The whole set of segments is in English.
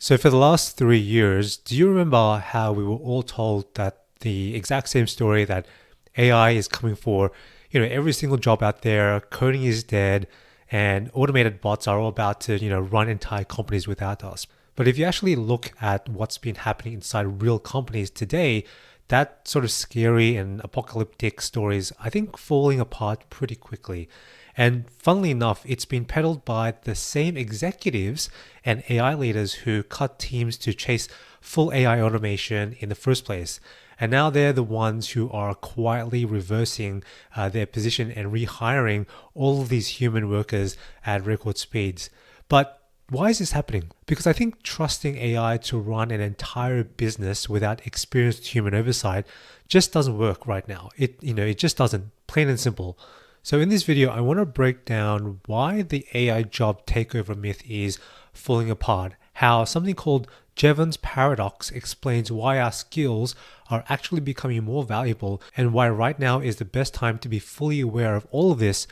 So for the last 3 years, do you remember how we were all told that the exact same story that AI is coming for, every single job out there, coding is dead, and automated bots are all about to, run entire companies without us. But if you actually look at what's been happening inside real companies today, that sort of scary and apocalyptic stories, I think, falling apart pretty quickly. And funnily enough, it's been peddled by the same executives and AI leaders who cut teams to chase full AI automation in the first place. And now they're the ones who are quietly reversing their position and rehiring all of these human workers at record speeds. But why is this happening? Because I think trusting AI to run an entire business without experienced human oversight just doesn't work right now. It just doesn't, plain and simple. So in this video, I want to break down why the AI job takeover myth is falling apart, how something called Jevons paradox explains why our skills are actually becoming more valuable, and why right now is the best time to be fully aware of all of this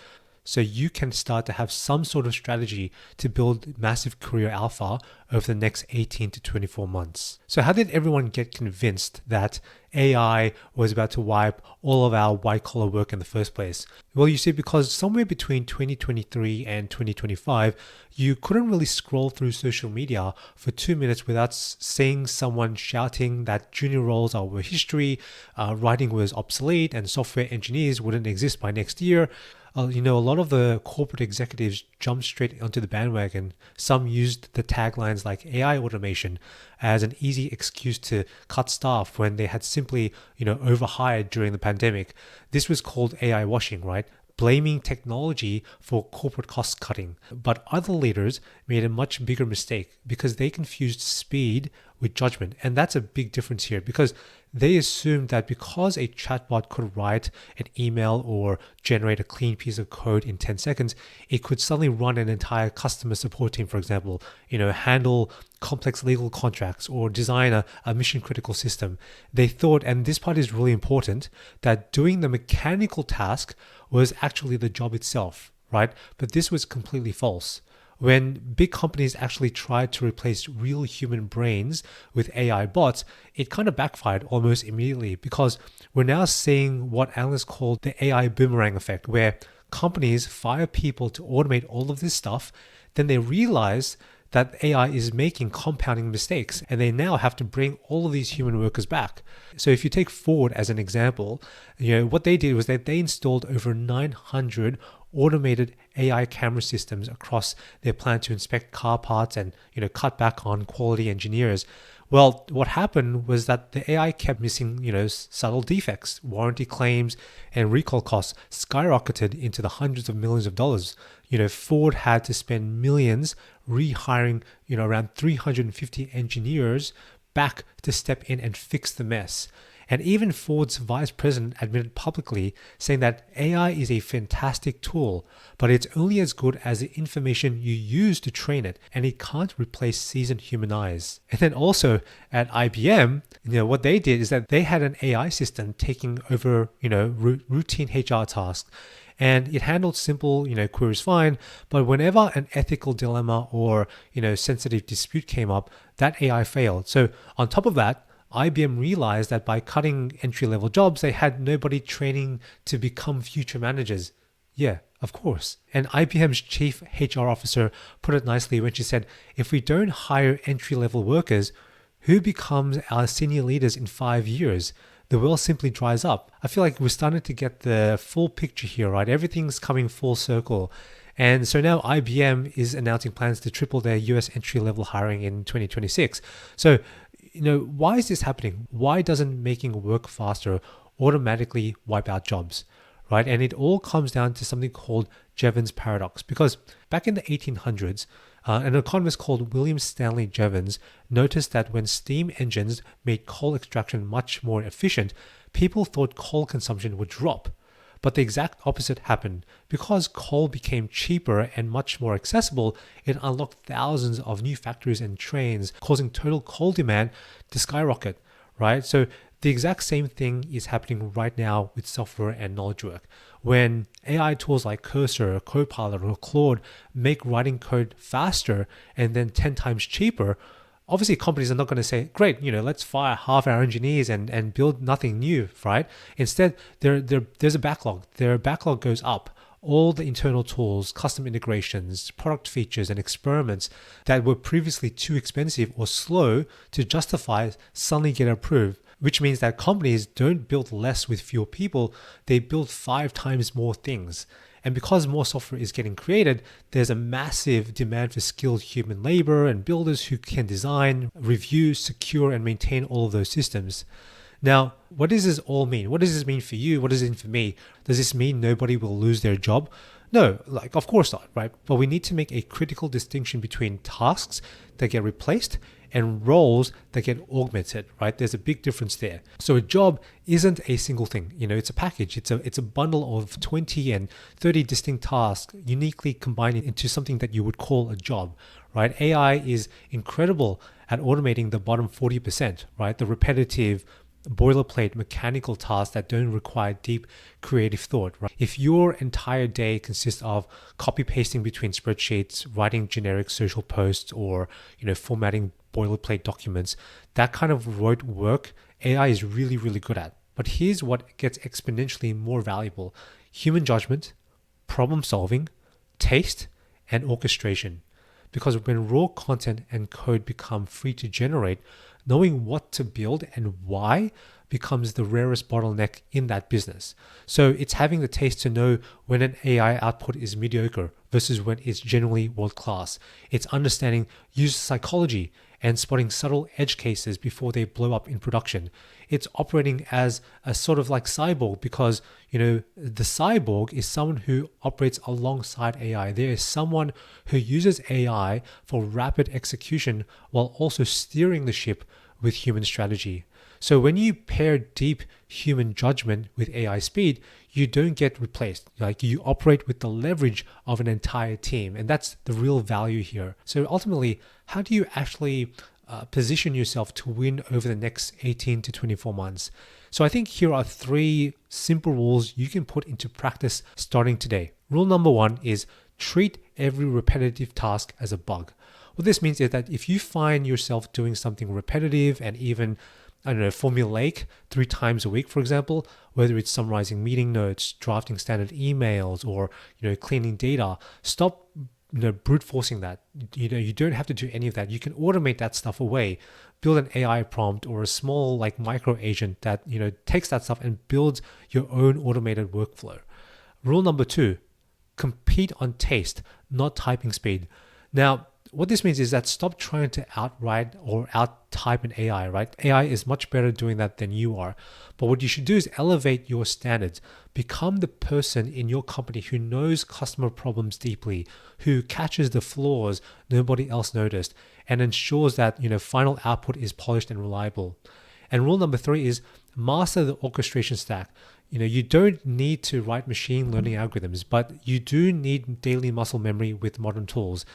so you can start to have some sort of strategy to build massive career alpha over the next 18 to 24 months. So how did everyone get convinced that AI was about to wipe all of our white collar work in the first place? Well, you see, because somewhere between 2023 and 2025, you couldn't really scroll through social media for 2 minutes without seeing someone shouting that junior roles were history, writing was obsolete, and software engineers wouldn't exist by next year. A lot of the corporate executives jumped straight onto the bandwagon. Some used the taglines like AI automation as an easy excuse to cut staff when they had simply, overhired during the pandemic. This was called AI washing, right? Blaming technology for corporate cost cutting. But other leaders made a much bigger mistake because they confused speed with judgment. And that's a big difference here, because they assumed that because a chatbot could write an email or generate a clean piece of code in 10 seconds, it could suddenly run an entire customer support team, for example, handle complex legal contracts or design a mission critical system. They thought, and this part is really important, that doing the mechanical task was actually the job itself, right? But this was completely false. When big companies actually tried to replace real human brains with AI bots, it kind of backfired almost immediately, because we're now seeing what analysts call the AI boomerang effect, where companies fire people to automate all of this stuff, then they realize that AI is making compounding mistakes, and they now have to bring all of these human workers back. So if you take Ford as an example, what they did was that they installed over 900 automated AI camera systems across their plant to inspect car parts and cut back on quality engineers. Well, what happened was that the AI kept missing, subtle defects, warranty claims, and recall costs skyrocketed into the hundreds of millions of dollars. Ford had to spend millions rehiring, around 350 engineers back to step in and fix the mess. And even Ford's vice president admitted publicly, saying that AI is a fantastic tool, but it's only as good as the information you use to train it, and it can't replace seasoned human eyes. And then also at IBM, what they did is that they had an AI system taking over, routine HR tasks. And it handled simple, queries fine, but whenever an ethical dilemma or, sensitive dispute came up, that AI failed. So on top of that, IBM realized that by cutting entry-level jobs, they had nobody training to become future managers. Yeah, of course. And IBM's chief HR officer put it nicely when she said, if we don't hire entry-level workers, who becomes our senior leaders in 5 years? The well simply dries up. I feel like we're starting to get the full picture here, right? Everything's coming full circle. And so now IBM is announcing plans to triple their US entry-level hiring in 2026. So, why is this happening? Why doesn't making work faster automatically wipe out jobs, right? And it all comes down to something called Jevons paradox. Because back in the 1800s, an economist called William Stanley Jevons noticed that when steam engines made coal extraction much more efficient, people thought coal consumption would drop. But the exact opposite happened. Because coal became cheaper and much more accessible, it unlocked thousands of new factories and trains, causing total coal demand to skyrocket, right? So the exact same thing is happening right now with software and knowledge work. When AI tools like Cursor, Copilot, or Claude make writing code faster and then 10 times cheaper, Obviously, companies are not going to say, great, let's fire half our engineers and build nothing new, right? Instead, there's a backlog. Their backlog goes up. All the internal tools, custom integrations, product features, and experiments that were previously too expensive or slow to justify suddenly get approved, which means that companies don't build less with fewer people, they build 5 times more things. And because more software is getting created, there's a massive demand for skilled human labor and builders who can design, review, secure, and maintain all of those systems. Now, what does this all mean? What does this mean for you? What does it mean for me? Does this mean nobody will lose their job? No, of course not, right? But we need to make a critical distinction between tasks that get replaced and roles that get augmented, right? There's a big difference there. So a job isn't a single thing, it's a package. It's a bundle of 20 and 30 distinct tasks uniquely combined into something that you would call a job, right? AI is incredible at automating the bottom 40%, right? The repetitive, boilerplate mechanical tasks that don't require deep creative thought, right? If your entire day consists of copy pasting between spreadsheets, writing generic social posts, or formatting boilerplate documents, that kind of rote work AI is really, really good at. But here's what gets exponentially more valuable: human judgment, problem solving, taste, and orchestration. Because when raw content and code become free to generate, knowing what to build and why becomes the rarest bottleneck in that business. So it's having the taste to know when an AI output is mediocre versus when it's genuinely world-class. It's understanding user psychology and spotting subtle edge cases before they blow up in production. It's operating as a sort of like cyborg because, the cyborg is someone who operates alongside AI. There is someone who uses AI for rapid execution while also steering the ship with human strategy. So when you pair deep human judgment with AI speed, you don't get replaced. Like, you operate with the leverage of an entire team. And that's the real value here. So ultimately, how do you actually position yourself to win over the next 18 to 24 months? So I think here are 3 simple rules you can put into practice starting today. Rule number 1 is treat every repetitive task as a bug. What this means is that if you find yourself doing something repetitive and even, formulaic 3 times a week, for example, whether it's summarizing meeting notes, drafting standard emails, or, cleaning data, stop brute forcing that. You don't have to do any of that. You can automate that stuff away. Build an AI prompt or a small micro agent that, takes that stuff and builds your own automated workflow. Rule number 2, compete on taste, not typing speed. Now, what this means is that stop trying to outwrite or out-type an AI, right? AI is much better doing that than you are. But what you should do is elevate your standards. Become the person in your company who knows customer problems deeply, who catches the flaws nobody else noticed, and ensures that, final output is polished and reliable. And rule number 3 is master the orchestration stack. You don't need to write machine learning algorithms, but you do need daily muscle memory with modern tools.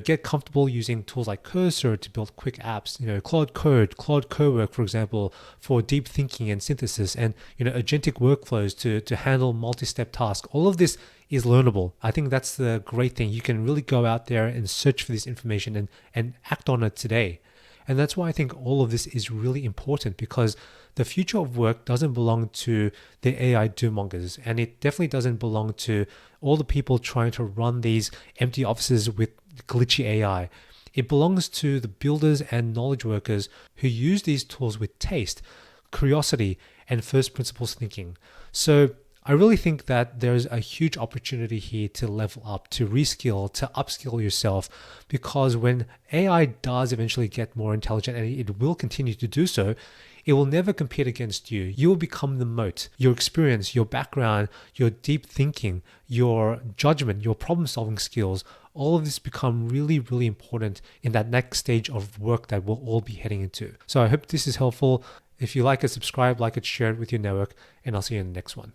Get comfortable using tools like Cursor to build quick apps, Claude Code, Claude Cowork, for example, for deep thinking and synthesis, and, agentic workflows to handle multi-step tasks. All of this is learnable. I think that's the great thing. You can really go out there and search for this information and act on it today. And that's why I think all of this is really important, because the future of work doesn't belong to the AI doomongers, and it definitely doesn't belong to all the people trying to run these empty offices with glitchy AI. It belongs to the builders and knowledge workers who use these tools with taste, curiosity, and first principles thinking. So I really think that there's a huge opportunity here to level up, to reskill, to upskill yourself, because when AI does eventually get more intelligent, and it will continue to do so, it will never compete against you. You will become the moat. Your experience, your background, your deep thinking, your judgment, your problem-solving skills, all of this become really, really important in that next stage of work that we'll all be heading into. So I hope this is helpful. If you like it, subscribe, like it, share it with your network, and I'll see you in the next one.